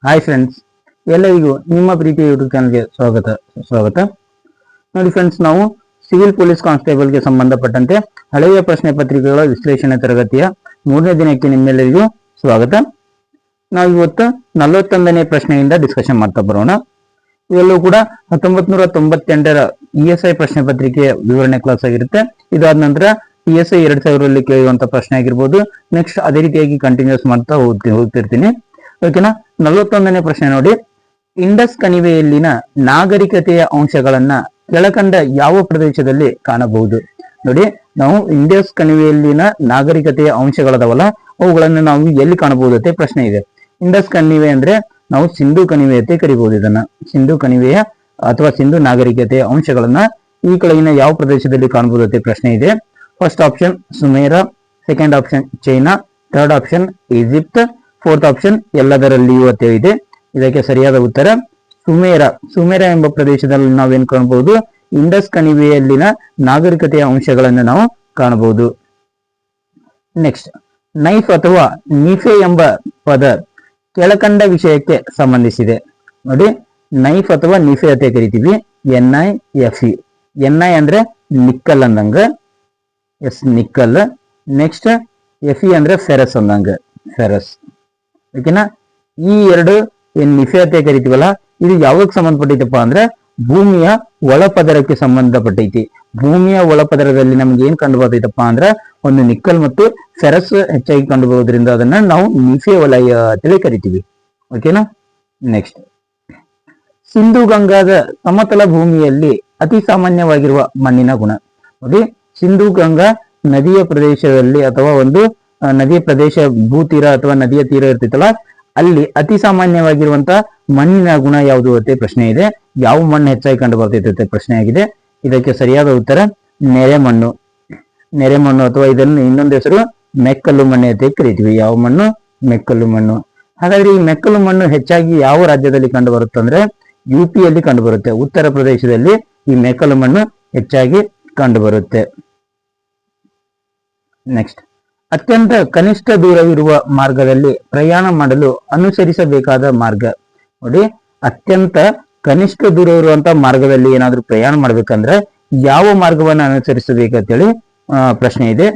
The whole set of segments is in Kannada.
ಹಾಯ್ ಫ್ರೆಂಡ್ಸ್, ಎಲ್ಲರಿಗೂ ನಿಮ್ಮ ಪ್ರೀತಿಯ ಯೂಟ್ಯೂಬ್ ಚಾನಲ್ಗೆ ಸ್ವಾಗತ. ನೋಡಿ ಫ್ರೆಂಡ್ಸ್, ನಾವು ಸಿವಿಲ್ ಪೊಲೀಸ್ ಕಾನ್ಸ್ಟೇಬಲ್ಗೆ ಸಂಬಂಧಪಟ್ಟಂತೆ ಹಳೆಯ ಪ್ರಶ್ನೆ ಪತ್ರಿಕೆಗಳ ವಿಶ್ಲೇಷಣೆ ತರಗತಿಯ 3ನೇ ದಿನಕ್ಕೆ ನಿಮ್ಮೆಲ್ಲರಿಗೂ ಸ್ವಾಗತ. ನಾವು ಇವತ್ತು 41ನೇ ಪ್ರಶ್ನೆಯಿಂದ ಡಿಸ್ಕಷನ್ ಮಾಡ್ತಾ ಬರೋಣ. ಇವೆಲ್ಲವೂ ಕೂಡ 1998ರ ESI ಪ್ರಶ್ನೆ ಪತ್ರಿಕೆಯ ವಿವರಣೆ ಕ್ಲಾಸ್ ಆಗಿರುತ್ತೆ. ಇದಾದ ನಂತರ PSI 2000ರಲ್ಲಿ ಕೇಳುವಂತ ಪ್ರಶ್ನೆ ಆಗಿರ್ಬೋದು. ನೆಕ್ಸ್ಟ್ ಅದೇ ರೀತಿಯಾಗಿ ಕಂಟಿನ್ಯೂಸ್ ಮಾಡ್ತಾ ಹೋಗ್ತಿರ್ತೀನಿ. ಓಕೆನಾ. 41ನೇ ಪ್ರಶ್ನೆ ನೋಡಿ, ಇಂಡಸ್ ಕಣಿವೆಯಲ್ಲಿನ ನಾಗರಿಕತೆಯ ಅಂಶಗಳನ್ನ ಕೆಳಕಂಡ ಯಾವ ಪ್ರದೇಶದಲ್ಲಿ ಕಾಣಬಹುದು? ನೋಡಿ, ನಾವು ಇಂಡಸ್ ಕಣಿವೆಯಲ್ಲಿನ ನಾಗರಿಕತೆಯ ಅಂಶಗಳದವಲ್ಲ, ಅವುಗಳನ್ನು ನಾವು ಎಲ್ಲಿ ಕಾಣಬಹುದತ್ತೆ ಪ್ರಶ್ನೆ ಇದೆ. ಇಂಡಸ್ ಕಣಿವೆ ಅಂದ್ರೆ ನಾವು ಸಿಂಧು ಕಣಿವೆ ಅಂತ ಕರಿಬಹುದು. ಇದನ್ನ ಸಿಂಧು ಕಣಿವೆಯ ಅಥವಾ ಸಿಂಧು ನಾಗರಿಕತೆಯ ಅಂಶಗಳನ್ನ ಈ ಕೆಳಗಿನ ಯಾವ ಪ್ರದೇಶದಲ್ಲಿ ಕಾಣಬಹುದತ್ತೆ ಪ್ರಶ್ನೆ ಇದೆ. First option Sumeria, second option China, third option Egypt, fourth option ಎಲ್ಲದರಲ್ಲಿಯೂ ಅಂತ ಇದೆ. ಇದಕ್ಕೆ ಸರಿಯಾದ ಉತ್ತರ ಸುಮೇರ ಎಂಬ ಪ್ರದೇಶದಲ್ಲಿ ನಾವೇನ್ ಕಾಣಬಹುದು? ಇಂಡಸ್ ಕಣಿವೆಯಲ್ಲಿನ ನಾಗರಿಕತೆಯ ಅಂಶಗಳನ್ನು ನಾವು ಕಾಣಬಹುದು. ನೆಕ್ಸ್ಟ್, ನೈಫ್ ಅಥವಾ ನಿಫೆ ಎಂಬ ಪದ ಕೆಳಕಂಡ ವಿಷಯಕ್ಕೆ ಸಂಬಂಧಿಸಿದೆ. ನೋಡಿ, ನೈಫ್ ಅಥವಾ ನಿಫೆ ಅಂತ ಕರಿತೀವಿ. NIFE. NI ಅಂದ್ರೆ ನಿಕ್ಕಲ್ ಅಂದಂಗ, ಎಸ್ ನಿಕ್ಕಲ್. ನೆಕ್ಸ್ಟ್ FE ಅಂದ್ರೆ ಫೆರಸ್ ಅಂದಂಗ, ಫೆರಸ್. ಓಕೆನಾ. ಈ ಎರಡು ಏನ್ ನಿಫೆ ಅಂತ ಕರಿತೀವಲ್ಲ, ಇದು ಯಾವಾಗ ಸಂಬಂಧಪಟ್ಟೈತಪ್ಪ ಅಂದ್ರೆ ಭೂಮಿಯ ಒಳಪದರಕ್ಕೆ ಸಂಬಂಧಪಟ್ಟೈತಿ. ಭೂಮಿಯ ಒಳಪದರದಲ್ಲಿ ನಮ್ಗೆ ಏನ್ ಕಂಡು ಬರ್ತೈತಪ್ಪ ಅಂದ್ರೆ ಒಂದು ನಿಕ್ಕಲ್ ಮತ್ತು ಫೆರಸ್ ಹೆಚ್ಚಾಗಿ ಕಂಡು ಬರೋದ್ರಿಂದ ಅದನ್ನ ನಾವು ನಿಫೆ ವಲಯ ಅಂತೇಳಿ ಕರಿತೀವಿ. ಓಕೆನಾ. ನೆಕ್ಸ್ಟ್, ಸಿಂಧು ಗಂಗಾದ ಸಮತಲ ಭೂಮಿಯಲ್ಲಿ ಅತಿ ಸಾಮಾನ್ಯವಾಗಿರುವ ಮಣ್ಣಿನ ಗುಣ. ನೋಡಿ, ಸಿಂಧು ಗಂಗಾ ನದಿಯ ಪ್ರದೇಶದಲ್ಲಿ ಅಥವಾ ಒಂದು ನದಿಯ ಪ್ರದೇಶ ಭೂತೀರ ಅಥವಾ ನದಿಯ ತೀರ ಇರ್ತೈತಲ್ಲ, ಅಲ್ಲಿ ಅತಿ ಸಾಮಾನ್ಯವಾಗಿರುವಂತಹ ಮಣ್ಣಿನ ಗುಣ ಯಾವುದು ಅಂತ ಪ್ರಶ್ನೆ ಇದೆ. ಯಾವ ಮಣ್ಣು ಹೆಚ್ಚಾಗಿ ಕಂಡು ಬರ್ತೈತೆ ಪ್ರಶ್ನೆ ಆಗಿದೆ. ಇದಕ್ಕೆ ಸರಿಯಾದ ಉತ್ತರ ನೆರೆಮಣ್ಣು. ನೆರೆಮಣ್ಣು ಅಥವಾ ಇದನ್ನು ಇನ್ನೊಂದು ಹೆಸರು ಮೆಕ್ಕಲು ಮಣ್ಣು ಅಂತ ಕರಿತೀವಿ. ಯಾವ ಮಣ್ಣು? ಮೆಕ್ಕಲು ಮಣ್ಣು. ಹಾಗಾದ್ರೆ ಈ ಮೆಕ್ಕಲು ಮಣ್ಣು ಹೆಚ್ಚಾಗಿ ಯಾವ ರಾಜ್ಯದಲ್ಲಿ ಕಂಡು ಬರುತ್ತೆ ಅಂದ್ರೆ UP ಯಲ್ಲಿ ಕಂಡು ಬರುತ್ತೆ. ಉತ್ತರ ಪ್ರದೇಶದಲ್ಲಿ ಈ ಮೆಕ್ಕಲು ಮಣ್ಣು ಹೆಚ್ಚಾಗಿ ಕಂಡು ಬರುತ್ತೆ. ನೆಕ್ಸ್ಟ್, ಅತ್ಯಂತ ಕನಿಷ್ಠ ದೂರವಿರುವ ಮಾರ್ಗದಲ್ಲಿ ಪ್ರಯಾಣ ಮಾಡಲು ಅನುಸರಿಸಬೇಕಾದ ಮಾರ್ಗ. ನೋಡಿ, ಅತ್ಯಂತ ಕನಿಷ್ಠ ದೂರ ಇರುವಂತಹ ಮಾರ್ಗದಲ್ಲಿ ಏನಾದ್ರೂ ಪ್ರಯಾಣ ಮಾಡ್ಬೇಕಂದ್ರೆ ಯಾವ ಮಾರ್ಗವನ್ನ ಅನುಸರಿಸಬೇಕಂತೇಳಿ ಪ್ರಶ್ನೆ ಇದೆ.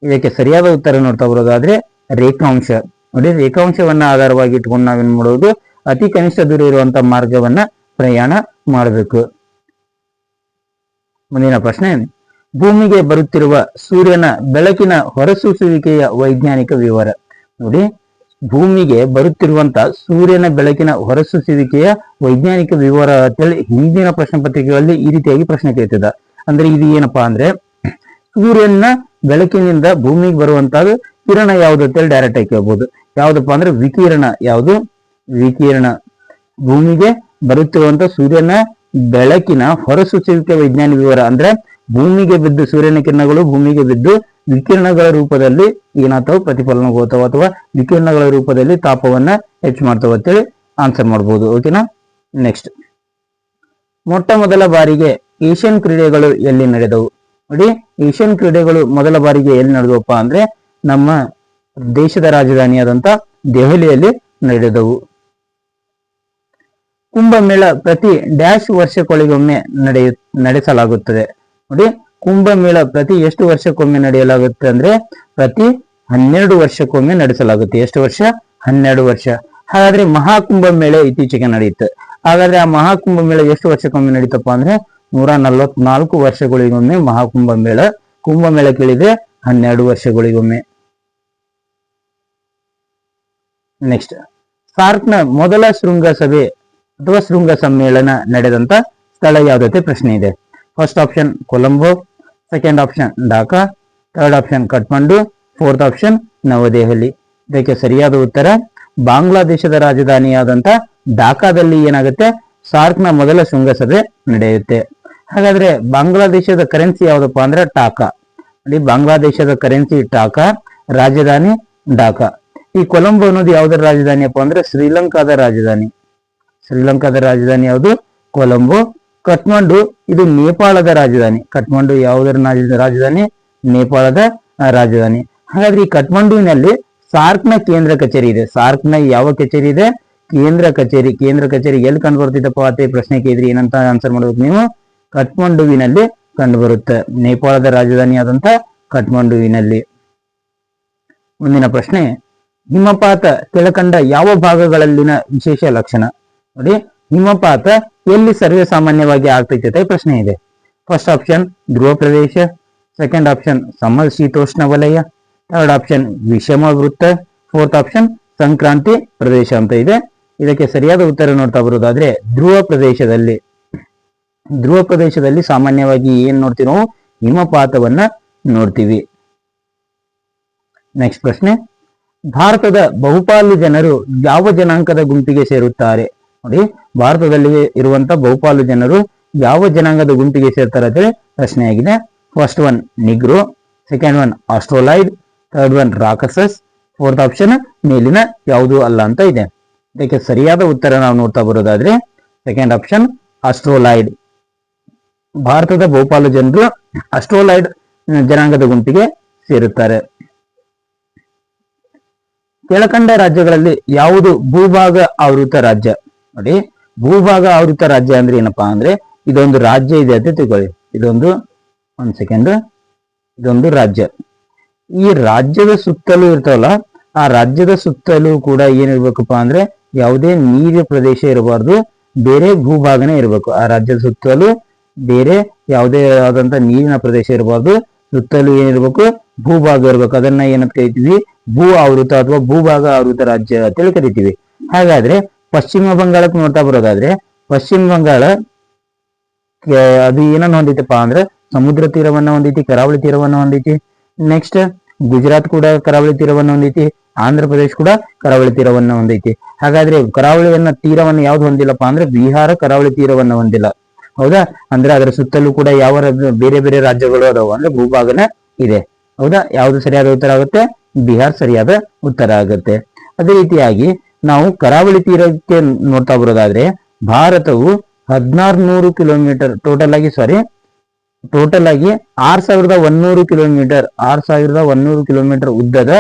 ಇದಕ್ಕೆ ಸರಿಯಾದ ಉತ್ತರ ನೋಡ್ತಾ ಬರೋದಾದ್ರೆ ರೇಖಾಂಶ. ನೋಡಿ, ರೇಖಾಂಶವನ್ನ ಆಧಾರವಾಗಿ ಇಟ್ಕೊಂಡು ನಾವೇನ್ ಮಾಡೋದು? ಅತಿ ಕನಿಷ್ಠ ದೂರ ಇರುವಂತಹ ಮಾರ್ಗವನ್ನ ಪ್ರಯಾಣ ಮಾಡಬೇಕು. ಮುಂದಿನ ಪ್ರಶ್ನೆ, ಭೂಮಿಗೆ ಬರುತ್ತಿರುವ ಸೂರ್ಯನ ಬೆಳಕಿನ ಹೊರಸೂಸುವಿಕೆಯ ವೈಜ್ಞಾನಿಕ ವಿವರ. ನೋಡಿ, ಭೂಮಿಗೆ ಬರುತ್ತಿರುವಂತ ಸೂರ್ಯನ ಬೆಳಕಿನ ಹೊರಸೂಸುವಿಕೆಯ ವೈಜ್ಞಾನಿಕ ವಿವರ ಅಂತೇಳಿ ಹಿಂದಿನ ಪ್ರಶ್ನೆ ಪತ್ರಿಕೆಗಳಲ್ಲಿ ಈ ರೀತಿಯಾಗಿ ಪ್ರಶ್ನೆ ಕೇಳ್ತಿದ್ದ. ಅಂದ್ರೆ ಇದು ಏನಪ್ಪಾ ಅಂದ್ರೆ ಸೂರ್ಯನ ಬೆಳಕಿನಿಂದ ಭೂಮಿಗೆ ಬರುವಂತದ್ದು ಕಿರಣ ಯಾವುದು ಅಂತೇಳಿ ಡೈರೆಕ್ಟ್ ಆಗಿ ಕೇಳ್ಬೋದು. ಯಾವ್ದಪ್ಪ ಅಂದ್ರೆ ವಿಕಿರಣ. ಯಾವುದು? ವಿಕಿರಣ. ಭೂಮಿಗೆ ಬರುತ್ತಿರುವಂತ ಸೂರ್ಯನ ಬೆಳಕಿನ ಹೊರಸೂಸುವಿಕೆ ವೈಜ್ಞಾನಿಕ ವಿವರ ಅಂದ್ರೆ ಭೂಮಿಗೆ ಬಿದ್ದು ಸೂರ್ಯನ ಕಿರಣಗಳು ಭೂಮಿಗೆ ಬಿದ್ದು ವಿಕಿರಣಗಳ ರೂಪದಲ್ಲಿ ಏನಾಗ್ತಾವ? ಪ್ರತಿಫಲನಗೊಳ್ತಾವ ಅಥವಾ ವಿಕಿರಣಗಳ ರೂಪದಲ್ಲಿ ತಾಪವನ್ನ ಹೆಚ್ಚು ಮಾಡ್ತಾವ ಅಂತೇಳಿ ಆನ್ಸರ್ ಮಾಡ್ಬೋದು. ಓಕೆನಾ. ನೆಕ್ಸ್ಟ್, ಮೊಟ್ಟ ಮೊದಲ ಬಾರಿಗೆ ಏಷ್ಯನ್ ಕ್ರೀಡೆಗಳು ಎಲ್ಲಿ ನಡೆದವು? ನೋಡಿ, ಏಷ್ಯನ್ ಕ್ರೀಡೆಗಳು ಮೊದಲ ಬಾರಿಗೆ ಎಲ್ಲಿ ನಡೆದವಪ್ಪ ಅಂದ್ರೆ ನಮ್ಮ ದೇಶದ ರಾಜಧಾನಿಯಾದಂತ ದೆಹಲಿಯಲ್ಲಿ ನಡೆದವು. ಕುಂಭಮೇಳ ಪ್ರತಿ ಡ್ಯಾಶ್ ವರ್ಷಕ್ಕೊಳಗೊಮ್ಮೆ ನಡೆಸಲಾಗುತ್ತದೆ. ನೋಡಿ, ಕುಂಭಮೇಳ ಪ್ರತಿ ಎಷ್ಟು ವರ್ಷಕ್ಕೊಮ್ಮೆ ನಡೆಯಲಾಗುತ್ತೆ ಅಂದ್ರೆ ಪ್ರತಿ 12 ವರ್ಷಕ್ಕೊಮ್ಮೆ ನಡೆಸಲಾಗುತ್ತೆ. ಎಷ್ಟು ವರ್ಷ? 12 ವರ್ಷ. ಹಾಗಾದ್ರೆ ಮಹಾಕುಂಭಮೇಳ ಇತ್ತೀಚೆಗೆ ನಡೆಯುತ್ತೆ. ಹಾಗಾದ್ರೆ ಆ ಮಹಾಕುಂಭಮೇಳ ಎಷ್ಟು ವರ್ಷಕ್ಕೊಮ್ಮೆ ನಡೀತಪ್ಪ ಅಂದ್ರೆ 144 ವರ್ಷಗಳಿಗೊಮ್ಮೆ ಮಹಾಕುಂಭಮೇಳ. ಕುಂಭಮೇಳ ಕೇಳಿದ್ರೆ 12 ವರ್ಷಗಳಿಗೊಮ್ಮೆ. ನೆಕ್ಸ್ಟ್, ಸಾರ್ಕ್ನ ಮೊದಲ ಶೃಂಗಸಭೆ ಅಥವಾ ಶೃಂಗ ಸಮ್ಮೇಳನ ನಡೆದಂತ ಸ್ಥಳ ಯಾವುದಕ್ಕೆ ಪ್ರಶ್ನೆ ಇದೆ. First option Colombo, second option Dhaka, third option Kathmandu, fourth option Navadehali. ಇದಕ್ಕೆ ಸರಿಯಾದ ಉತ್ತರ ಬಾಂಗ್ಲಾದೇಶದ ರಾಜಧಾನಿಯಾದಂತ ಢಾಕಾದಲ್ಲಿ ಏನಾಗುತ್ತೆ? ಸಾರ್ಕ್ನ ಮೊದಲ ಶೃಂಗಸಭೆ ನಡೆಯುತ್ತೆ. ಹಾಗಾದ್ರೆ ಬಾಂಗ್ಲಾದೇಶದ ಕರೆನ್ಸಿ ಯಾವ್ದಪ್ಪ ಅಂದ್ರೆ ಟಾಕಾ. ನೋಡಿ, ಬಾಂಗ್ಲಾದೇಶದ ಕರೆನ್ಸಿ ಟಾಕಾ, ರಾಜಧಾನಿ ಢಾಕಾ. ಈ ಕೊಲಂಬೋ ಅನ್ನೋದು ಯಾವ್ದರ ರಾಜಧಾನಿಯಪ್ಪ ಅಂದ್ರೆ ಶ್ರೀಲಂಕಾದ ರಾಜಧಾನಿ. ಶ್ರೀಲಂಕಾದ ರಾಜಧಾನಿ ಯಾವುದು? ಕೊಲಂಬೋ. ಕಠ್ಮಂಡು ಇದು ನೇಪಾಳದ ರಾಜಧಾನಿ. ಕಠ್ಮಂಡು ಯಾವುದರ ರಾಜಧಾನಿ? ನೇಪಾಳದ ರಾಜಧಾನಿ. ಹಾಗಾದ್ರೆ ಈ ಕಠ್ಮಂಡುವಿನಲ್ಲಿ ಸಾರ್ಕ್ನ ಕೇಂದ್ರ ಕಚೇರಿ ಇದೆ. ಸಾರ್ಕ್ನ ಯಾವ ಕಚೇರಿ ಇದೆ? ಕೇಂದ್ರ ಕಚೇರಿ ಎಲ್ಲಿ ಕಂಡು ಬರ್ತಿದ್ದಪ್ಪ ಅಂತ ಪ್ರಶ್ನೆ ಕೇಳಿದ್ರಿ, ಏನಂತ ಆನ್ಸರ್ ಮಾಡ್ಬೇಕು ನೀವು? ಕಠ್ಮಂಡುವಿನಲ್ಲಿ ಕಂಡು ಬರುತ್ತೆ, ನೇಪಾಳದ ರಾಜಧಾನಿ ಆದಂತ ಕಠ್ಮಂಡುವಿನಲ್ಲಿ. ಮುಂದಿನ ಪ್ರಶ್ನೆ, ಹಿಮಪಾತ ಕೆಳಕಂಡ ಯಾವ ಭಾಗಗಳಲ್ಲಿನ ವಿಶೇಷ ಲಕ್ಷಣ? ನೋಡಿ, ಹಿಮಪಾತ ಎಲ್ಲಿ ಸರ್ವೇ ಸಾಮಾನ್ಯವಾಗಿ ಆಗ್ತೈತೆ ಪ್ರಶ್ನೆ ಇದೆ. ಫಸ್ಟ್ ಆಪ್ಷನ್ ಧ್ರುವ ಪ್ರದೇಶ, ಸೆಕೆಂಡ್ ಆಪ್ಷನ್ ಸಮಶೀತೋಷ್ಣ ವಲಯ, ಥರ್ಡ್ ಆಪ್ಷನ್ ವಿಷಮ ವೃತ್ತ, ಫೋರ್ತ್ ಆಪ್ಷನ್ ಸಂಕ್ರಾಂತಿ ಪ್ರದೇಶ ಅಂತ ಇದೆ. ಇದಕ್ಕೆ ಸರಿಯಾದ ಉತ್ತರ ನೋಡ್ತಾ ಬರೋದಾದ್ರೆ ಧ್ರುವ ಪ್ರದೇಶದಲ್ಲಿ ಸಾಮಾನ್ಯವಾಗಿ ಏನ್ ನೋಡ್ತೀವಿ ನಾವು? ಹಿಮಪಾತವನ್ನ ನೋಡ್ತೀವಿ. ನೆಕ್ಸ್ಟ್ ಪ್ರಶ್ನೆ, ಭಾರತದ ಬಹುಪಾಲು ಜನರು ಯಾವ ಜನಾಂಗದ ಗುಂಪಿಗೆ ಸೇರುತ್ತಾರೆ? ನೋಡಿ, ಭಾರತದಲ್ಲಿ ಇರುವಂತ ಬಹುಪಾಲು ಜನರು ಯಾವ ಜನಾಂಗದ ಗುಂಪಿಗೆ ಸೇರ್ತಾರೆ ಅಂತ ಪ್ರಶ್ನೆ ಆಗಿದೆ. First one Negro, second one Australoid, third one ರಾಕಸಸ್, ಫೋರ್ತ್ ಆಪ್ಷನ್ ಮೇಲಿನ ಯಾವುದೂ ಅಲ್ಲ ಅಂತ ಇದೆ. ಇದಕ್ಕೆ ಸರಿಯಾದ ಉತ್ತರ ನಾವು ನೋಡ್ತಾ ಬರೋದಾದ್ರೆ ಸೆಕೆಂಡ್ ಆಪ್ಷನ್ ಆಸ್ಟ್ರೋಲೈಡ್. ಭಾರತದ ಬಹುಪಾಲು ಜನರು ಆಸ್ಟ್ರೋಲೈಡ್ ಜನಾಂಗದ ಗುಂಪಿಗೆ ಸೇರುತ್ತಾರೆ. ಕೆಳಕಂಡ ರಾಜ್ಯಗಳಲ್ಲಿ ಯಾವುದು ಭೂಭಾಗ ಆವೃತ ರಾಜ್ಯ? ನೋಡಿ, ಭೂಭಾಗ ಆವೃತ ರಾಜ್ಯ ಅಂದ್ರೆ ಏನಪ್ಪಾ ಅಂದ್ರೆ ಇದೊಂದು ರಾಜ್ಯ ಇದೆ ಅಂತ ತಿಳ್ಕೊಳ್ಳಿ. ಇದೊಂದು ರಾಜ್ಯ. ಈ ರಾಜ್ಯದ ಸುತ್ತಲೂ ಇರ್ತಾವಲ್ಲ, ಆ ರಾಜ್ಯದ ಸುತ್ತಲೂ ಕೂಡ ಏನಿರ್ಬೇಕಪ್ಪ ಅಂದ್ರೆ ಯಾವುದೇ ನೀರಿನ ಪ್ರದೇಶ ಇರಬಾರ್ದು, ಬೇರೆ ಭೂಭಾಗನೇ ಇರಬೇಕು. ಆ ರಾಜ್ಯದ ಸುತ್ತಲೂ ಬೇರೆ ಯಾವುದೇ ಆದಂತ ನೀರಿನ ಪ್ರದೇಶ ಇರಬಾರ್ದು, ಸುತ್ತಲೂ ಏನಿರ್ಬೇಕು? ಭೂಭಾಗ ಇರ್ಬೇಕು. ಅದನ್ನ ಏನಂತ ಕರಿತೀವಿ? ಭೂ ಆವೃತ ಅಥವಾ ಭೂಭಾಗ ಆವೃತ ರಾಜ್ಯ ಅಂತೇಳಿ ಕರಿತೀವಿ. ಹಾಗಾದ್ರೆ ಪಶ್ಚಿಮ ಬಂಗಾಳಕ್ಕೆ ನೋಡ್ತಾ ಬರೋದಾದ್ರೆ ಪಶ್ಚಿಮ ಬಂಗಾಳ ಅದು ಏನನ್ನ ಹೊಂದಿತಪ್ಪ ಅಂದ್ರೆ ಸಮುದ್ರ ತೀರವನ್ನ ಹೊಂದೈತಿ, ಕರಾವಳಿ ತೀರವನ್ನ ಹೊಂದೈತಿ. ನೆಕ್ಸ್ಟ್ ಗುಜರಾತ್ ಕೂಡ ಕರಾವಳಿ ತೀರವನ್ನ ಹೊಂದೈತಿ, ಆಂಧ್ರ ಪ್ರದೇಶ ಕೂಡ ಕರಾವಳಿ ತೀರವನ್ನ ಹೊಂದೈತಿ. ಹಾಗಾದ್ರೆ ತೀರವನ್ನ ಯಾವ್ದು ಹೊಂದಿಲ್ಲಪ್ಪ ಅಂದ್ರೆ ಬಿಹಾರ ಕರಾವಳಿ ತೀರವನ್ನ ಹೊಂದಿಲ್ಲ. ಹೌದಾ? ಅಂದ್ರೆ ಅದರ ಸುತ್ತಲೂ ಕೂಡ ಯಾವ ಬೇರೆ ಬೇರೆ ರಾಜ್ಯಗಳು ಅದಾವ ಅಂದ್ರೆ ಭೂಭಾಗನ ಇದೆ. ಹೌದಾ? ಯಾವ್ದು ಸರಿಯಾದ ಉತ್ತರ ಆಗುತ್ತೆ? ಬಿಹಾರ್ ಸರಿಯಾದ ಉತ್ತರ ಆಗುತ್ತೆ. ಅದೇ ರೀತಿಯಾಗಿ ನಾವು ಕರಾವಳಿ ತೀರಕ್ಕೆ ನೋಡ್ತಾ ಬರೋದಾದ್ರೆ ಭಾರತವು 1600 ಕಿಲೋಮೀಟರ್ ಟೋಟಲ್ ಆಗಿ 6100 ಕಿಲೋಮೀಟರ್ ಉದ್ದದ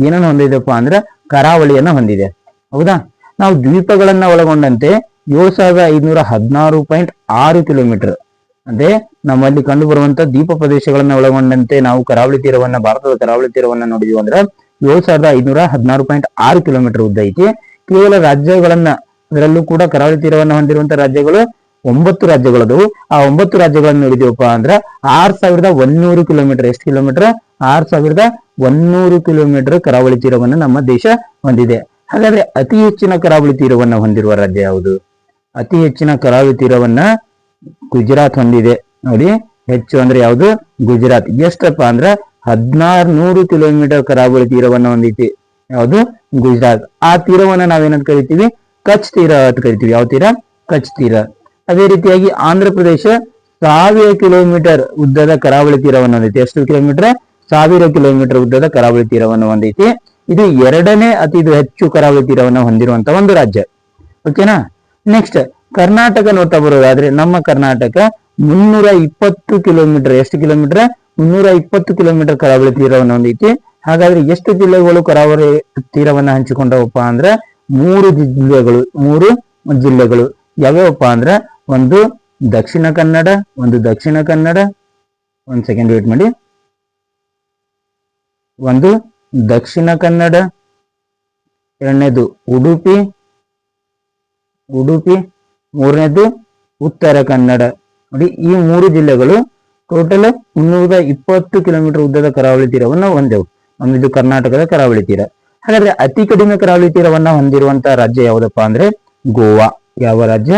ಏನನ್ನು ಹೊಂದಿದೆಪ್ಪ ಅಂದ್ರೆ ಕರಾವಳಿಯನ್ನ ಹೊಂದಿದೆ. ಹೌದಾ? ನಾವು ದ್ವೀಪಗಳನ್ನ ಒಳಗೊಂಡಂತೆ 7516.6 ಕಿಲೋಮೀಟರ್ ಅಂದ್ರೆ ನಮ್ಮಲ್ಲಿ ಕಂಡು ಬರುವಂತ ದ್ವೀಪ ಪ್ರದೇಶಗಳನ್ನ ಒಳಗೊಂಡಂತೆ ನಾವು ಭಾರತದ ಕರಾವಳಿ ತೀರವನ್ನ ನೋಡಿದ್ವಿ ಅಂದ್ರೆ 7516.6 ಕಿಲೋಮೀಟರ್ ಉದ್ದ ಐತಿ. ಕೇವಲ ರಾಜ್ಯಗಳನ್ನ, ಅದರಲ್ಲೂ ಕೂಡ ಕರಾವಳಿ ತೀರವನ್ನ ಹೊಂದಿರುವಂತಹ ರಾಜ್ಯಗಳು 9 ರಾಜ್ಯಗಳದವು. ಆ 9 ರಾಜ್ಯಗಳನ್ನ ನೋಡಿದೀವಪ್ಪ ಅಂದ್ರೆ 6100 ಕಿಲೋಮೀಟರ್. ಎಷ್ಟು ಕಿಲೋಮೀಟರ್? 6100 ಕಿಲೋಮೀಟರ್ ಕರಾವಳಿ ತೀರವನ್ನು ನಮ್ಮ ದೇಶ ಹೊಂದಿದೆ. ಹಾಗಾದ್ರೆ ಅತಿ ಹೆಚ್ಚಿನ ಕರಾವಳಿ ತೀರವನ್ನ ಹೊಂದಿರುವ ರಾಜ್ಯ ಯಾವುದು? ಅತಿ ಹೆಚ್ಚಿನ ಕರಾವಳಿ ತೀರವನ್ನ ಗುಜರಾತ್ ಹೊಂದಿದೆ. ನೋಡಿ, ಹೆಚ್ಚು ಅಂದ್ರೆ ಯಾವುದು? ಗುಜರಾತ್. ಎಷ್ಟಪ್ಪ ಅಂದ್ರೆ 1600 ಕಿಲೋಮೀಟರ್ ಕರಾವಳಿ ತೀರವನ್ನ ಹೊಂದೈತಿ. ಯಾವುದು? ಗುಜರಾತ್. ಆ ತೀರವನ್ನ ನಾವೇನಂತ ಕರಿತೀವಿ? ಕಚ್ ತೀರ ಅಂತ ಕರಿತೀವಿ. ಯಾವ ತೀರ? ಕಚ್ ತೀರ. ಅದೇ ರೀತಿಯಾಗಿ ಆಂಧ್ರ ಪ್ರದೇಶ 1000 ಕಿಲೋಮೀಟರ್ ಉದ್ದದ ಕರಾವಳಿ ತೀರವನ್ನು ಹೊಂದೈತಿ. ಎಷ್ಟು ಕಿಲೋಮೀಟರ್? 1000 ಕಿಲೋಮೀಟರ್ ಉದ್ದದ ಕರಾವಳಿ ತೀರವನ್ನು ಹೊಂದೈತಿ. ಇದು ಎರಡನೇ ಅತಿ ಹೆಚ್ಚು ಕರಾವಳಿ ತೀರವನ್ನು ಹೊಂದಿರುವಂತ ಒಂದು ರಾಜ್ಯ. ಓಕೆನಾ? ನೆಕ್ಸ್ಟ್ ಕರ್ನಾಟಕ ನೋಡ್ತಾ ಬರೋದಾದ್ರೆ ನಮ್ಮ ಕರ್ನಾಟಕ 320 ಕಿಲೋಮೀಟರ್. ಎಷ್ಟು ಕಿಲೋಮೀಟರ್? 320 ಕಿಲೋಮೀಟರ್ ಕರಾವಳಿ ತೀರವನ್ನು ಹೊಂದೈತಿ. ಹಾಗಾದ್ರೆ ಎಷ್ಟು ಜಿಲ್ಲೆಗಳು ಕರಾವಳಿ ತೀರವನ್ನ ಹಂಚಿಕೊಂಡವಪ್ಪ ಅಂದ್ರೆ 3 ಜಿಲ್ಲೆಗಳು. ಯಾವ್ಯಾವಪ್ಪ ಅಂದ್ರೆ ಒಂದು ದಕ್ಷಿಣ ಕನ್ನಡ, ಒಂದ್ ಸೆಕೆಂಡ್ ವೇಟ್ ಮಾಡಿ, ಒಂದು ದಕ್ಷಿಣ ಕನ್ನಡ, ಎರಡನೇದು ಉಡುಪಿ, ಮೂರನೇದು ಉತ್ತರ ಕನ್ನಡ. ನೋಡಿ, ಈ 3 ಜಿಲ್ಲೆಗಳು ಟೋಟಲ್ 320 ಕಿಲೋಮೀಟರ್ ಉದ್ದದ ಕರಾವಳಿ ತೀರವನ್ನು ಹೊಂದೆವು. ಇದು ಕರ್ನಾಟಕದ ಕರಾವಳಿ ತೀರ. ಹಾಗಾದ್ರೆ ಅತಿ ಕಡಿಮೆ ಕರಾವಳಿ ತೀರವನ್ನ ಹೊಂದಿರುವಂತಹ ರಾಜ್ಯ ಯಾವುದಪ್ಪ ಅಂದ್ರೆ ಗೋವಾ. ಯಾವ ರಾಜ್ಯ?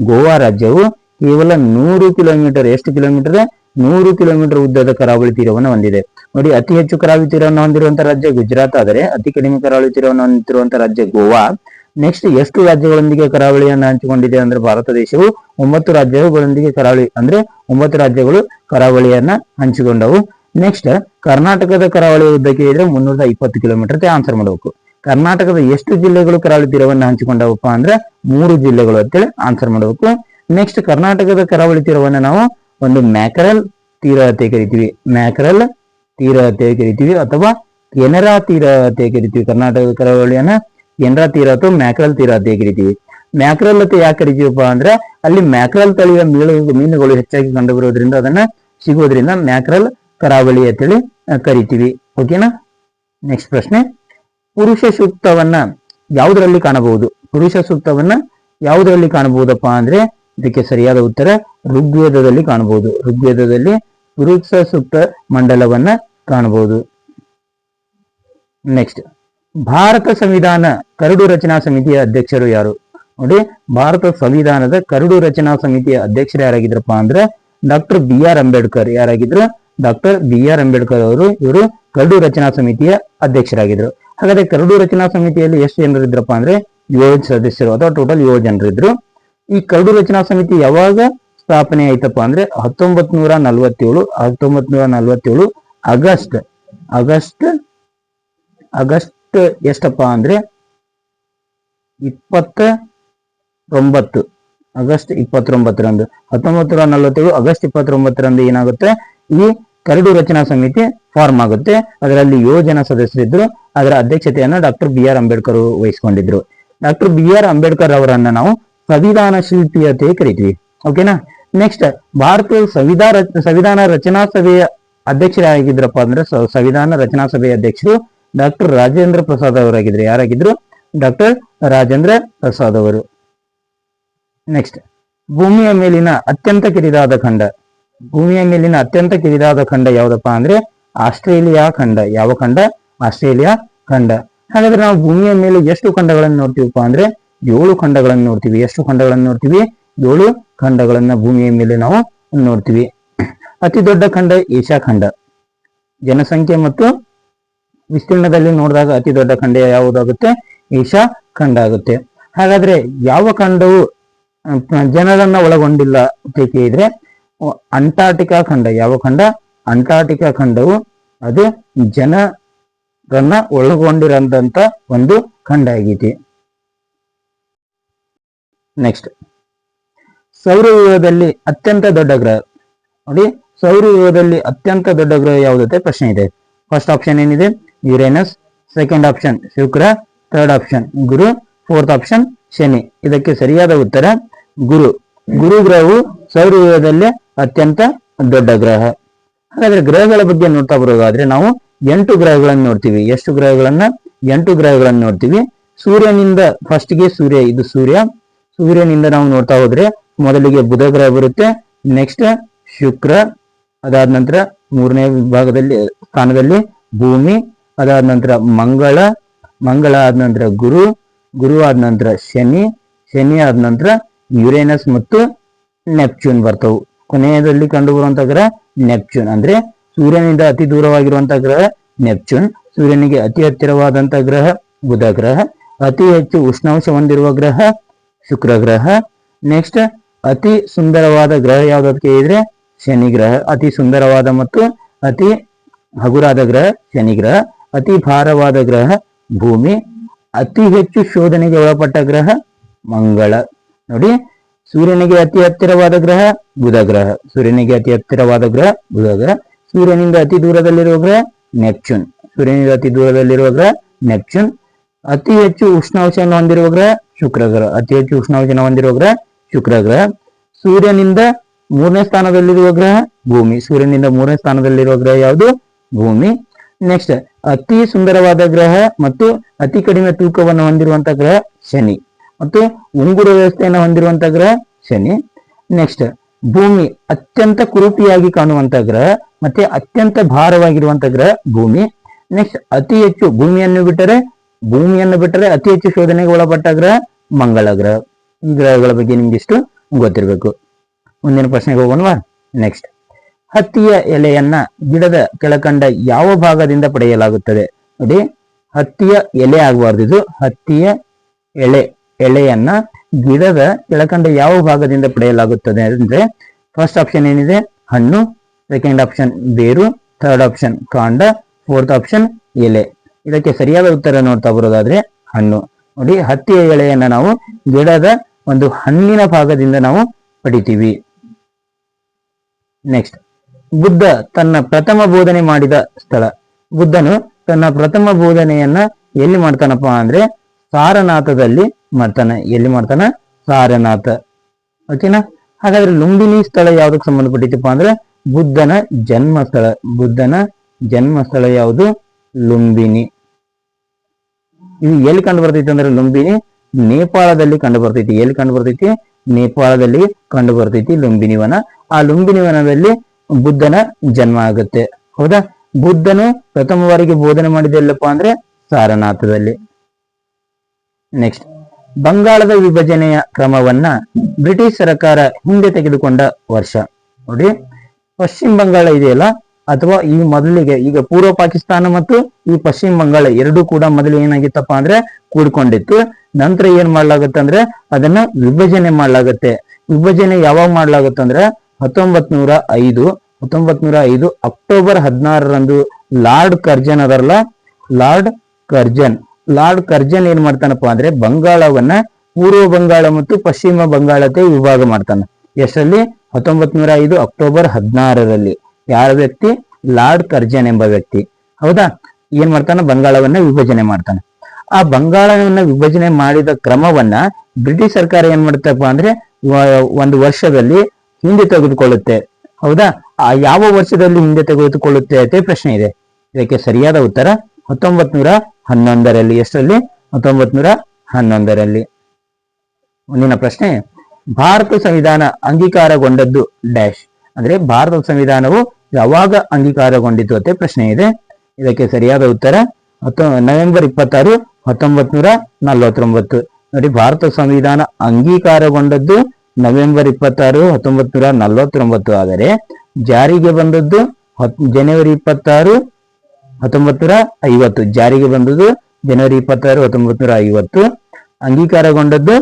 ಗೋವಾ ರಾಜ್ಯವು ಕೇವಲ 100 ಕಿಲೋಮೀಟರ್. ಎಷ್ಟು ಕಿಲೋಮೀಟರ್? 100 ಕಿಲೋಮೀಟರ್ ಉದ್ದದ ಕರಾವಳಿ ತೀರವನ್ನು ಹೊಂದಿದೆ. ನೋಡಿ, ಅತಿ ಹೆಚ್ಚು ಕರಾವಳಿ ತೀರವನ್ನು ಹೊಂದಿರುವಂತಹ ರಾಜ್ಯ ಗುಜರಾತ್ ಆದರೆ ಅತಿ ಕಡಿಮೆ ಕರಾವಳಿ ತೀರವನ್ನು ಹೊಂದಿರುವಂತಹ ರಾಜ್ಯ ಗೋವಾ. ನೆಕ್ಸ್ಟ್ ಎಷ್ಟು ರಾಜ್ಯಗಳೊಂದಿಗೆ ಕರಾವಳಿಯನ್ನು ಹಂಚಿಕೊಂಡಿದೆ ಅಂದ್ರೆ ಭಾರತ ದೇಶವು 9 ರಾಜ್ಯಗಳೊಂದಿಗೆ ಅಂದ್ರೆ 9 ರಾಜ್ಯಗಳು ಕರಾವಳಿಯನ್ನ ಹಂಚಿಕೊಂಡವು. ನೆಕ್ಸ್ಟ್ ಕರ್ನಾಟಕದ ಕರಾವಳಿ ಉದ್ದಕ್ಕೆ ಇದ್ರೆ 320 ಕಿಲೋಮೀಟರ್ ಆನ್ಸರ್ ಮಾಡಬೇಕು. ಕರ್ನಾಟಕದ ಎಷ್ಟು ಜಿಲ್ಲೆಗಳು ಕರಾವಳಿ ತೀರವನ್ನು ಹಂಚಿಕೊಂಡವಪ್ಪ ಅಂದ್ರೆ 3 ಜಿಲ್ಲೆಗಳು ಅಂತೇಳಿ ಆನ್ಸರ್ ಮಾಡಬೇಕು. ನೆಕ್ಸ್ಟ್ ಕರ್ನಾಟಕದ ಕರಾವಳಿ ತೀರವನ್ನ ನಾವು ಒಂದು ಮ್ಯಾಕರಲ್ ತೀರ ಅಂತ ಕರಿತೀವಿ, ಅಥವಾ ಕೆನರಾ ತೀರ ಅಂತ ಕರಿತೀವಿ. ಕರ್ನಾಟಕದ ಕರಾವಳಿಯನ್ನ ಕೇಂದ್ರ ತೀರ ಅಥವಾ ಮ್ಯಾಕ್ರಲ್ ತೀರ ಅಂತ ಕರಿತೀವಿ. ಮ್ಯಾಕ್ರಲ್ ಅಂತ ಯಾಕೆ ಕರಿತೀವಪ್ಪ ಅಂದ್ರೆ ಅಲ್ಲಿ ಮ್ಯಾಕ್ರಲ್ ತಳಿಯ ಮೀನುಗಳು ಹೆಚ್ಚಾಗಿ ಕಂಡು ಬರೋದ್ರಿಂದ ಅದನ್ನ ಸಿಗೋದ್ರಿಂದ ಮ್ಯಾಕ್ರಲ್ ಕರಾವಳಿ ಅಂತೇಳಿ ಕರಿತೀವಿ. ಓಕೆನಾ. ನೆಕ್ಸ್ಟ್ ಪ್ರಶ್ನೆ, ಪುರುಷ ಸೂಕ್ತವನ್ನ ಯಾವುದರಲ್ಲಿ ಕಾಣಬಹುದು? ಪುರುಷ ಸೂಕ್ತವನ್ನ ಯಾವುದರಲ್ಲಿ ಕಾಣಬಹುದಪ್ಪ ಅಂದ್ರೆ ಇದಕ್ಕೆ ಸರಿಯಾದ ಉತ್ತರ ಋಗ್ವೇದದಲ್ಲಿ ಕಾಣಬಹುದು. ಋಗ್ವೇದದಲ್ಲಿ ಪುರುಷ ಸೂಕ್ತ ಮಂಡಲವನ್ನ ಕಾಣಬಹುದು. ನೆಕ್ಸ್ಟ್, ಭಾರತ ಸಂವಿಧಾನ ಕರಡು ರಚನಾ ಸಮಿತಿಯ ಅಧ್ಯಕ್ಷರು ಯಾರು? ನೋಡಿ, ಭಾರತ ಸಂವಿಧಾನದ ಕರಡು ರಚನಾ ಸಮಿತಿಯ ಅಧ್ಯಕ್ಷರು ಯಾರಾಗಿದ್ರಪ್ಪ ಅಂದ್ರೆ ಡಾಕ್ಟರ್ BR ಅಂಬೇಡ್ಕರ್. ಯಾರಾಗಿದ್ರು? ಡಾಕ್ಟರ್ BR ಅಂಬೇಡ್ಕರ್ ಅವರು. ಇವರು ಕರಡು ರಚನಾ ಸಮಿತಿಯ ಅಧ್ಯಕ್ಷರಾಗಿದ್ರು. ಹಾಗಾದ್ರೆ ಕರಡು ರಚನಾ ಸಮಿತಿಯಲ್ಲಿ ಎಷ್ಟು ಜನರು ಇದ್ರಪ್ಪ ಅಂದ್ರೆ 7 ಸದಸ್ಯರು ಅಥವಾ ಟೋಟಲ್ 7 ಜನರಿದ್ರು. ಈ ಕರಡು ರಚನಾ ಸಮಿತಿ ಯಾವಾಗ ಸ್ಥಾಪನೆ ಆಯ್ತಪ್ಪ ಅಂದ್ರೆ 1947 ಆಗಸ್ಟ್ ಎಷ್ಟಪ್ಪ ಅಂದ್ರೆ 29 ಆಗಸ್ಟ್ 29ರಂದು 1947 ಆಗಸ್ಟ್ 29ರಂದು ಏನಾಗುತ್ತೆ, ಈ ಕರಡು ರಚನಾ ಸಮಿತಿ ಫಾರ್ಮ್ ಆಗುತ್ತೆ. ಅದರಲ್ಲಿ 7 ಜನ ಸದಸ್ಯರಿದ್ರು. ಅದರ ಅಧ್ಯಕ್ಷತೆಯನ್ನ ಡಾಕ್ಟರ್ BR ಅಂಬೇಡ್ಕರ್ ವಹಿಸಿಕೊಂಡಿದ್ರು. ಡಾಕ್ಟರ್ BR ಅಂಬೇಡ್ಕರ್ ಅವರನ್ನ ನಾವು ಸಂವಿಧಾನ ಶಿಲ್ಪಿ ಅಂತ ಕರಿತೀವಿ. ಓಕೆನಾ. ನೆಕ್ಸ್ಟ್, ಭಾರತದ ಸಂವಿಧಾನ ರಚನಾ ಸಭೆಯ ಅಧ್ಯಕ್ಷರಾಗಿದ್ರಪ್ಪ ಅಂದ್ರೆ ಸಂವಿಧಾನ ರಚನಾ ಸಭೆಯ ಅಧ್ಯಕ್ಷರು ಡಾಕ್ಟರ್ ರಾಜೇಂದ್ರ ಪ್ರಸಾದ್ ಅವರಾಗಿದ್ರು. ಯಾರಾಗಿದ್ರು? ಡಾಕ್ಟರ್ ರಾಜೇಂದ್ರ ಪ್ರಸಾದ್ ಅವರು. ನೆಕ್ಸ್ಟ್, ಭೂಮಿಯ ಮೇಲಿನ ಅತ್ಯಂತ ಕಿರಿದಾದ ಖಂಡ. ಭೂಮಿಯ ಮೇಲಿನ ಅತ್ಯಂತ ಕಿರಿದಾದ ಖಂಡ ಯಾವ್ದಪ್ಪ ಅಂದ್ರೆ ಆಸ್ಟ್ರೇಲಿಯಾ ಖಂಡ. ಯಾವ ಖಂಡ? ಆಸ್ಟ್ರೇಲಿಯಾ ಖಂಡ. ಹಾಗಾದ್ರೆ ನಾವು ಭೂಮಿಯ ಮೇಲೆ ಎಷ್ಟು ಖಂಡಗಳನ್ನು ನೋಡ್ತೀವಪ್ಪ ಅಂದ್ರೆ 7 ಖಂಡಗಳನ್ನು ನೋಡ್ತೀವಿ. ಎಷ್ಟು ಖಂಡಗಳನ್ನು ನೋಡ್ತೀವಿ? 7 ಖಂಡಗಳನ್ನ ಭೂಮಿಯ ಮೇಲೆ ನಾವು ನೋಡ್ತೀವಿ. ಅತಿ ದೊಡ್ಡ ಖಂಡ ಏಷ್ಯಾ ಖಂಡ. ಜನಸಂಖ್ಯೆ ಮತ್ತು ವಿಸ್ತೀರ್ಣದಲ್ಲಿ ನೋಡಿದಾಗ ಅತಿ ದೊಡ್ಡ ಖಂಡ ಯಾವುದಾಗುತ್ತೆ? ಏಷ್ಯಾ ಖಂಡ ಆಗುತ್ತೆ. ಹಾಗಾದ್ರೆ ಯಾವ ಖಂಡವು ಜನರನ್ನ ಒಳಗೊಂಡಿಲ್ಲ ಅಂತ ಕೇಳಿದ್ರೆ ಅಂಟಾರ್ಟಿಕಾ ಖಂಡ. ಯಾವ ಖಂಡ? ಅಂಟಾರ್ಟಿಕಾ ಖಂಡವು ಅದು ಜನರನ್ನ ಒಳಗೊಂಡಿರಂತ ಒಂದು ಖಂಡ ಆಗೈತಿ. ನೆಕ್ಸ್ಟ್, ಸೌರವ್ಯೂಹದಲ್ಲಿ ಅತ್ಯಂತ ದೊಡ್ಡ ಗ್ರಹ. ನೋಡಿ, ಸೌರವ್ಯೂಹದಲ್ಲಿ ಅತ್ಯಂತ ದೊಡ್ಡ ಗ್ರಹ ಯಾವುದಂತೆ ಪ್ರಶ್ನೆ ಇದೆ. ಫಸ್ಟ್ ಆಪ್ಷನ್ ಏನಿದೆ? ಯುರೇನಸ್. ಸೆಕೆಂಡ್ ಆಪ್ಷನ್ ಶುಕ್ರ. ಥರ್ಡ್ ಆಪ್ಷನ್ ಗುರು. ಫೋರ್ತ್ ಆಪ್ಷನ್ ಶನಿ. ಇದಕ್ಕೆ ಸರಿಯಾದ ಉತ್ತರ ಗುರು. ಗುರು ಗ್ರಹವು ಸೌರವ್ಯೂಹದಲ್ಲಿ ಅತ್ಯಂತ ದೊಡ್ಡ ಗ್ರಹ. ಹಾಗಾದ್ರೆ ಗ್ರಹಗಳ ಬಗ್ಗೆ ನೋಡ್ತಾ ಬರೋದಾದ್ರೆ ನಾವು 8 ಗ್ರಹಗಳನ್ನು ನೋಡ್ತೀವಿ. ಎಷ್ಟು ಗ್ರಹಗಳನ್ನ? 8 ಗ್ರಹಗಳನ್ನು ನೋಡ್ತೀವಿ. ಸೂರ್ಯನಿಂದ ಫಸ್ಟ್ಗೆ ಸೂರ್ಯ. ಇದು ಸೂರ್ಯ. ಸೂರ್ಯನಿಂದ ನಾವು ನೋಡ್ತಾ ಹೋದ್ರೆ ಮೊದಲಿಗೆ ಬುಧ ಗ್ರಹ ಬರುತ್ತೆ. ನೆಕ್ಸ್ಟ್ ಶುಕ್ರ. ಅದಾದ ನಂತರ 3ನೇ ವಿಭಾಗದಲ್ಲಿ ಸ್ಥಾನದಲ್ಲಿ ಭೂಮಿ. ಅದಾದ ನಂತರ ಮಂಗಳ. ಮಂಗಳ ಆದ ನಂತರ ಗುರು. ಗುರು ಆದ ನಂತರ ಶನಿ. ಶನಿ ಆದ ನಂತರ ಯುರೇನಸ್ ಮತ್ತು ನೆಪ್ಚೂನ್ ಬರ್ತವು. ಕೊನೆಯದಲ್ಲಿ ಕಂಡು ಬರುವಂತಹ ಗ್ರಹ ನೆಪ್ಚೂನ್. ಅಂದ್ರೆ ಸೂರ್ಯನಿಂದ ಅತಿ ದೂರವಾಗಿರುವಂತಹ ಗ್ರಹ ನೆಪ್ಚೂನ್. ಸೂರ್ಯನಿಗೆ ಅತಿ ಹತ್ತಿರವಾದಂತಹ ಗ್ರಹ ಬುಧ ಗ್ರಹ. ಅತಿ ಹೆಚ್ಚು ಉಷ್ಣಾಂಶ ಹೊಂದಿರುವ ಗ್ರಹ ಶುಕ್ರ ಗ್ರಹ. ನೆಕ್ಸ್ಟ್, ಅತಿ ಸುಂದರವಾದ ಗ್ರಹ ಯಾವ್ದಕ್ಕೆ ಇದ್ರೆ ಶನಿ ಗ್ರಹ. ಅತಿ ಸುಂದರವಾದ ಮತ್ತು ಅತಿ ಹಗುರಾದ ಗ್ರಹ ಶನಿ ಗ್ರಹ. ಅತಿ ಭಾರವಾದ ಗ್ರಹ ಭೂಮಿ. ಅತಿ ಹೆಚ್ಚು ಶೋಧನೆಗೆ ಒಳಪಟ್ಟ ಗ್ರಹ ಮಂಗಳ. ನೋಡಿ, ಸೂರ್ಯನಿಗೆ ಅತಿ ಹತ್ತಿರವಾದ ಗ್ರಹ ಬುಧ ಗ್ರಹ. ಸೂರ್ಯನಿಗೆ ಅತಿ ಹತ್ತಿರವಾದ ಗ್ರಹ ಬುಧ ಗ್ರಹ. ಸೂರ್ಯನಿಂದ ಅತಿ ದೂರದಲ್ಲಿರುವ ಗ್ರಹ ನೆಪ್ಚೂನ್. ಸೂರ್ಯನಿಂದ ಅತಿ ದೂರದಲ್ಲಿರುವ ಗ್ರಹ ನೆಪ್ಚೂನ್. ಅತಿ ಹೆಚ್ಚು ಉಷ್ಣಾಂಶವನ್ನು ಹೊಂದಿರುವ ಗ್ರಹ ಶುಕ್ರ ಗ್ರಹ. ಅತಿ ಹೆಚ್ಚು ಉಷ್ಣಾಂಶವನ್ನು ಹೊಂದಿರುವ ಗ್ರಹ ಶುಕ್ರ ಗ್ರಹ. ಸೂರ್ಯನಿಂದ 3ನೇ ಸ್ಥಾನದಲ್ಲಿರುವ ಗ್ರಹ ಭೂಮಿ. ಸೂರ್ಯನಿಂದ 3ನೇ ಸ್ಥಾನದಲ್ಲಿರುವ ಗ್ರಹ ಯಾವುದು? ಭೂಮಿ. ನೆಕ್ಸ್ಟ್, ಅತಿ ಸುಂದರವಾದ ಗ್ರಹ ಮತ್ತು ಅತಿ ಕಡಿಮೆ ತೂಕವನ್ನು ಹೊಂದಿರುವಂತಹ ಗ್ರಹ ಶನಿ ಮತ್ತು ಉಂಗುರ ವ್ಯವಸ್ಥೆಯನ್ನು ಹೊಂದಿರುವಂತಹ ಗ್ರಹ ಶನಿ. ನೆಕ್ಸ್ಟ್, ಭೂಮಿ ಅತ್ಯಂತ ಕುರೂಪಿಯಾಗಿ ಕಾಣುವಂತಹ ಗ್ರಹ ಮತ್ತೆ ಅತ್ಯಂತ ಭಾರವಾಗಿರುವಂತಹ ಗ್ರಹ ಭೂಮಿ. ನೆಕ್ಸ್ಟ್, ಅತಿ ಹೆಚ್ಚು ಭೂಮಿಯನ್ನು ಬಿಟ್ಟರೆ ಅತಿ ಹೆಚ್ಚು ಶೋಧನೆಗೆ ಒಳಪಟ್ಟ ಗ್ರಹ ಮಂಗಳ ಗ್ರಹ. ಈ ಗ್ರಹಗಳ ಬಗ್ಗೆ ನಿಮ್ಗಿಷ್ಟು ಗೊತ್ತಿರಬೇಕು. ಮುಂದಿನ ಪ್ರಶ್ನೆಗೆ ಹೋಗೋಣವಾ? ನೆಕ್ಸ್ಟ್, ಹತ್ತಿಯ ಎಲೆಯನ್ನ ಗಿಡದ ಕೆಳಕಂಡ ಯಾವ ಭಾಗದಿಂದ ಪಡೆಯಲಾಗುತ್ತದೆ? ನೋಡಿ, ಹತ್ತಿಯ ಎಲೆ ಆಗಬಾರ್ದು. ಇದು ಹತ್ತಿಯ ಎಳೆಯನ್ನ ಗಿಡದ ಕೆಳಕಂಡ ಯಾವ ಭಾಗದಿಂದ ಪಡೆಯಲಾಗುತ್ತದೆ ಅಂದ್ರೆ ಫಸ್ಟ್ ಆಪ್ಷನ್ ಏನಿದೆ? ಹಣ್ಣು. ಸೆಕೆಂಡ್ ಆಪ್ಷನ್ ಬೇರು. ಥರ್ಡ್ ಆಪ್ಷನ್ ಕಾಂಡ. ಫೋರ್ತ್ ಆಪ್ಷನ್ ಎಲೆ. ಇದಕ್ಕೆ ಸರಿಯಾದ ಉತ್ತರ ನೋಡ್ತಾ ಬರೋದಾದ್ರೆ ಹಣ್ಣು. ನೋಡಿ, ಹತ್ತಿಯ ಎಳೆಯನ್ನ ನಾವು ಗಿಡದ ಒಂದು ಹಣ್ಣಿನ ಭಾಗದಿಂದ ನಾವು ಪಡಿತೀವಿ. ನೆಕ್ಸ್ಟ್, ಬುದ್ಧ ತನ್ನ ಪ್ರಥಮ ಬೋಧನೆ ಮಾಡಿದ ಸ್ಥಳ. ಬುದ್ಧನು ತನ್ನ ಪ್ರಥಮ ಬೋಧನೆಯನ್ನ ಎಲ್ಲಿ ಮಾಡ್ತಾನಪ್ಪ ಅಂದ್ರೆ ಸಾರನಾಥದಲ್ಲಿ ಮಾಡ್ತಾನೆ. ಎಲ್ಲಿ ಮಾಡ್ತಾನ? ಸಾರನಾಥ. ಓಕೆನಾ? ಹಾಗಾದ್ರೆ ಲುಂಬಿನಿ ಸ್ಥಳ ಯಾವ್ದಕ್ಕೆ ಸಂಬಂಧಪಟ್ಟಿತ್ತಪ್ಪ ಅಂದ್ರೆ ಬುದ್ಧನ ಜನ್ಮಸ್ಥಳ. ಬುದ್ಧನ ಜನ್ಮಸ್ಥಳ ಯಾವುದು? ಲುಂಬಿನಿ. ಇದು ಎಲ್ಲಿ ಕಂಡು ಬರ್ತೈತಿ ಅಂದ್ರೆ ಲುಂಬಿನಿ ನೇಪಾಳದಲ್ಲಿ ಕಂಡು ಬರ್ತೈತಿ. ಎಲ್ಲಿ ಕಂಡು ಬರ್ತೈತಿ? ನೇಪಾಳದಲ್ಲಿ ಕಂಡು ಬರ್ತೈತಿ ಲುಂಬಿನಿ ವನ. ಆ ಲುಂಬಿನಿ ವನದಲ್ಲಿ ಬುದ್ಧನ ಜನ್ಮ ಆಗುತ್ತೆ. ಹೌದಾ? ಬುದ್ಧನು ಪ್ರಥಮ ಬಾರಿಗೆ ಬೋಧನೆ ಮಾಡಿದೆಲ್ಲಪ್ಪ ಅಂದ್ರೆ ಸಾರನಾಥದಲ್ಲಿ. ನೆಕ್ಸ್ಟ್, ಬಂಗಾಳದ ವಿಭಜನೆಯ ಕ್ರಮವನ್ನ ಬ್ರಿಟಿಷ್ ಸರ್ಕಾರ ಹಿಂದೆ ತೆಗೆದುಕೊಂಡ ವರ್ಷ. ನೋಡಿ, ಪಶ್ಚಿಮ ಬಂಗಾಳ ಇದೆಯಲ್ಲ, ಅಥವಾ ಈ ಮೊದಲಿಗೆ ಈಗ ಪೂರ್ವ ಪಾಕಿಸ್ತಾನ ಮತ್ತು ಈ ಪಶ್ಚಿಮ ಬಂಗಾಳ ಎರಡೂ ಕೂಡ ಮೊದಲು ಏನಾಗಿತ್ತಪ್ಪ ಅಂದ್ರೆ ಕೂಡ್ಕೊಂಡಿತ್ತು. ನಂತರ ಏನ್ ಮಾಡ್ಲಾಗತ್ತೆ ಅಂದ್ರೆ ಅದನ್ನ ವಿಭಜನೆ ಮಾಡ್ಲಾಗತ್ತೆ. ವಿಭಜನೆ ಯಾವಾಗ ಮಾಡ್ಲಾಗತ್ತೆ ಅಂದ್ರೆ 1905 ಅಕ್ಟೋಬರ್ 16ರಂದು ಲಾರ್ಡ್ ಕರ್ಜನ್ ಅದರಲ್ಲ, ಲಾರ್ಡ್ ಕರ್ಜನ್ ಏನ್ ಮಾಡ್ತಾನಪ್ಪ ಅಂದ್ರೆ ಬಂಗಾಳವನ್ನ ಪೂರ್ವ ಬಂಗಾಳ ಮತ್ತು ಪಶ್ಚಿಮ ಬಂಗಾಳಕ್ಕೆ ವಿಭಾಗ ಮಾಡ್ತಾನೆ. ಎಷ್ಟರಲ್ಲಿ? 1905 ಅಕ್ಟೋಬರ್ 16ರಲ್ಲಿ. ಯಾರ ವ್ಯಕ್ತಿ? ಲಾರ್ಡ್ ಕರ್ಜನ್ ಎಂಬ ವ್ಯಕ್ತಿ. ಹೌದಾ? ಏನ್ ಮಾಡ್ತಾನ? ಬಂಗಾಳವನ್ನ ವಿಭಜನೆ ಮಾಡ್ತಾನೆ. ಆ ಬಂಗಾಳವನ್ನ ವಿಭಜನೆ ಮಾಡಿದ ಕ್ರಮವನ್ನ ಬ್ರಿಟಿಷ್ ಸರ್ಕಾರ ಏನ್ ಮಾಡ್ತಪ್ಪ ಅಂದ್ರೆ ಒಂದು ವರ್ಷದಲ್ಲಿ ಹಿಂದೆ ತೆಗೆದುಕೊಳ್ಳುತ್ತೆ. ಹೌದಾ? ಆ ಯಾವ ವರ್ಷದಲ್ಲಿ ಹಿಂದೆ ತೆಗೆದುಕೊಳ್ಳುತ್ತೆ ಅಂತ ಪ್ರಶ್ನೆ ಇದೆ. ಇದಕ್ಕೆ ಸರಿಯಾದ ಉತ್ತರ 1911ರಲ್ಲಿ. ಎಷ್ಟರಲ್ಲಿ? 1911ರಲ್ಲಿ. ಮುಂದಿನ ಪ್ರಶ್ನೆ, ಭಾರತ ಸಂವಿಧಾನ ಅಂಗೀಕಾರಗೊಂಡದ್ದು ಡ್ಯಾಶ್. ಅಂದ್ರೆ ಭಾರತ ಸಂವಿಧಾನವು ಯಾವಾಗ ಅಂಗೀಕಾರಗೊಂಡಿತು ಅಂತ ಪ್ರಶ್ನೆ ಇದೆ. ಇದಕ್ಕೆ ಸರಿಯಾದ ಉತ್ತರ ನವೆಂಬರ್ 26, 1949. ನೋಡಿ, ಭಾರತ ಸಂವಿಧಾನ ಅಂಗೀಕಾರಗೊಂಡದ್ದು ನವೆಂಬರ್ 26, 1949. ಆದರೆ ಜಾರಿಗೆ ಬಂದದ್ದು ಜನವರಿ 26, 1950. ಜಾರಿಗೆ ಬಂದದ್ದು ಜನವರಿ 26, 1950. ಅಂಗೀಕಾರಗೊಂಡದ್ದು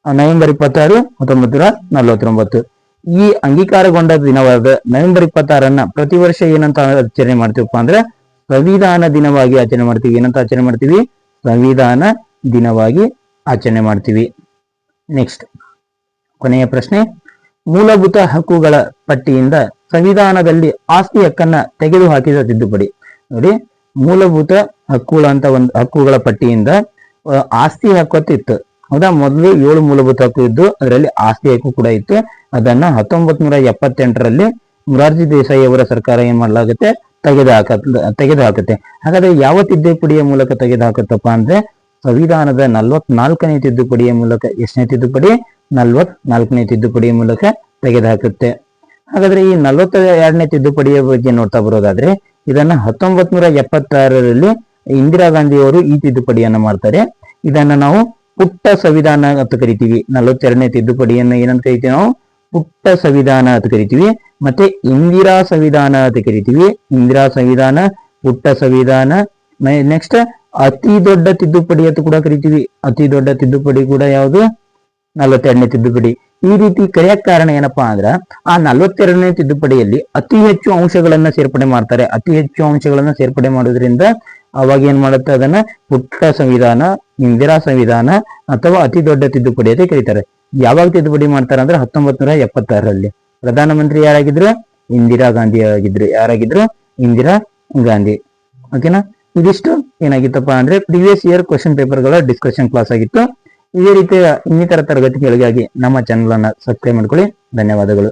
ನವೆಂಬರ್ 26, 1949. ಈ ಅಂಗೀಕಾರಗೊಂಡ ದಿನವಾದ ನವೆಂಬರ್ 26 ಪ್ರತಿ ವರ್ಷ ಏನಂತ ಆಚರಣೆ ಮಾಡ್ತೀವಪ್ಪ ಅಂದ್ರೆ ಸಂವಿಧಾನ ದಿನವಾಗಿ ಆಚರಣೆ ಮಾಡ್ತೀವಿ. ಏನಂತ ಆಚರಣೆ ಮಾಡ್ತೀವಿ? ಸಂವಿಧಾನ ದಿನವಾಗಿ ಆಚರಣೆ ಮಾಡ್ತೀವಿ. ನೆಕ್ಸ್ಟ್, ಕೊನೆಯ ಪ್ರಶ್ನೆ, ಮೂಲಭೂತ ಹಕ್ಕುಗಳ ಪಟ್ಟಿಯಿಂದ ಸಂವಿಧಾನದಲ್ಲಿ ಆಸ್ತಿ ಹಕ್ಕನ್ನ ತೆಗೆದು ಹಾಕಿದ ತಿದ್ದುಪಡಿ. ನೋಡಿ, ಮೂಲಭೂತ ಹಕ್ಕುಗಳ ಪಟ್ಟಿಯಿಂದ ಆಸ್ತಿ ಹಕ್ಕು ಇತ್ತು. ಹೌದಾ? ಮೊದಲು 7 ಮೂಲಭೂತ ಹಕ್ಕು ಇದ್ದು ಅದರಲ್ಲಿ ಆಸ್ತಿ ಹಕ್ಕು ಕೂಡ ಇತ್ತು. ಅದನ್ನ 1978ರಲ್ಲಿ ಮೊರಾರ್ಜಿ ದೇಸಾಯಿ ಅವರ ಸರ್ಕಾರ ಏನ್ ಮಾಡ್ಲಾಗುತ್ತೆ? ತೆಗೆದುಹಾಕುತ್ತೆ. ಹಾಗಾದ್ರೆ ಯಾವ ತಿದ್ದುಪಡಿಯ ಮೂಲಕ ತೆಗೆದುಹಾಕುತ್ತಪ್ಪ ಅಂದ್ರೆ ಸಂವಿಧಾನದ 44ನೇ ತಿದ್ದುಪಡಿಯ ಮೂಲಕ. ಎಷ್ಟನೇ ತಿದ್ದುಪಡಿ? 44ನೇ ತಿದ್ದುಪಡಿಯ ಮೂಲಕ ತೆಗೆದುಹಾಕುತ್ತೆ. ಹಾಗಾದ್ರೆ ಈ 42ನೇ ತಿದ್ದುಪಡಿಯ ಬಗ್ಗೆ ನೋಡ್ತಾ ಬರೋದಾದ್ರೆ ಇದನ್ನ 1976ರಲ್ಲಿ ಇಂದಿರಾ ಗಾಂಧಿ ಅವರು ಈ ತಿದ್ದುಪಡಿಯನ್ನ ಮಾಡ್ತಾರೆ. ಇದನ್ನ ನಾವು ಪುಟ್ಟ ಸಂವಿಧಾನ ಅಂತ ಕರಿತೀವಿ. 42ನೇ ತಿದ್ದುಪಡಿಯನ್ನ ಏನಂತ ಕರಿತೀವಿ ನಾವು? ಪುಟ್ಟ ಸಂವಿಧಾನ ಅಂತ ಕರಿತೀವಿ. ಮತ್ತೆ ಇಂದಿರಾ ಸಂವಿಧಾನ ಅಂತ ಕರಿತೀವಿ. ಇಂದಿರಾ ಸಂವಿಧಾನ, ಪುಟ್ಟ ಸಂವಿಧಾನ. ನೆಕ್ಸ್ಟ್, ಅತಿ ದೊಡ್ಡ ತಿದ್ದುಪಡಿ ಅಂತ ಕೂಡ ಕರಿತೀವಿ. ಅತಿ ದೊಡ್ಡ ತಿದ್ದುಪಡಿ ಕೂಡ ಯಾವುದು? 42ನೇ ತಿದ್ದುಪಡಿ. ಈ ರೀತಿ ಕರೆಯಕ್ ಕಾರಣ ಏನಪ್ಪಾ ಅಂದ್ರ ಆ 42ನೇ ತಿದ್ದುಪಡಿಯಲ್ಲಿ ಅತಿ ಹೆಚ್ಚು ಅಂಶಗಳನ್ನ ಸೇರ್ಪಡೆ ಮಾಡ್ತಾರೆ. ಅತಿ ಹೆಚ್ಚು ಅಂಶಗಳನ್ನ ಸೇರ್ಪಡೆ ಮಾಡೋದ್ರಿಂದ ಅವಾಗ ಏನ್ ಮಾಡುತ್ತೆ? ಅದನ್ನ ಪುಟ್ಟ ಸಂವಿಧಾನ, ಇಂದಿರಾ ಸಂವಿಧಾನ ಅಥವಾ ಅತಿ ದೊಡ್ಡ ತಿದ್ದುಪಡಿ ಅಂತ ಕರೀತಾರೆ. ಯಾವಾಗ ತಿದ್ದುಪಡಿ ಮಾಡ್ತಾರೆ ಅಂದ್ರೆ 1976ರಲ್ಲಿ. ಪ್ರಧಾನಮಂತ್ರಿ ಯಾರಾಗಿದ್ರು? ಇಂದಿರಾ ಗಾಂಧಿ ಆಗಿದ್ರು. ಯಾರಾಗಿದ್ರು? ಇಂದಿರಾ ಗಾಂಧಿ. ಓಕೆನಾ? ಇದಿಷ್ಟು ಏನಾಗಿತ್ತಪ್ಪ ಅಂದ್ರೆ ಪ್ರೀವಿಯಸ್ ಇಯರ್ ಕ್ವಶನ್ ಪೇಪರ್ಗಳ ಡಿಸ್ಕಷನ್ ಕ್ಲಾಸ್ ಆಗಿತ್ತು. ಇದೇ ರೀತಿಯ ಇನ್ನಿತರ ತರಗತಿಗಳಿಗಾಗಿ ನಮ್ಮ ಚಾನಲ್ ಅನ್ನ ಸಬ್ಸ್ಕ್ರೈಬ್ ಮಾಡ್ಕೊಳ್ಳಿ. ಧನ್ಯವಾದಗಳು.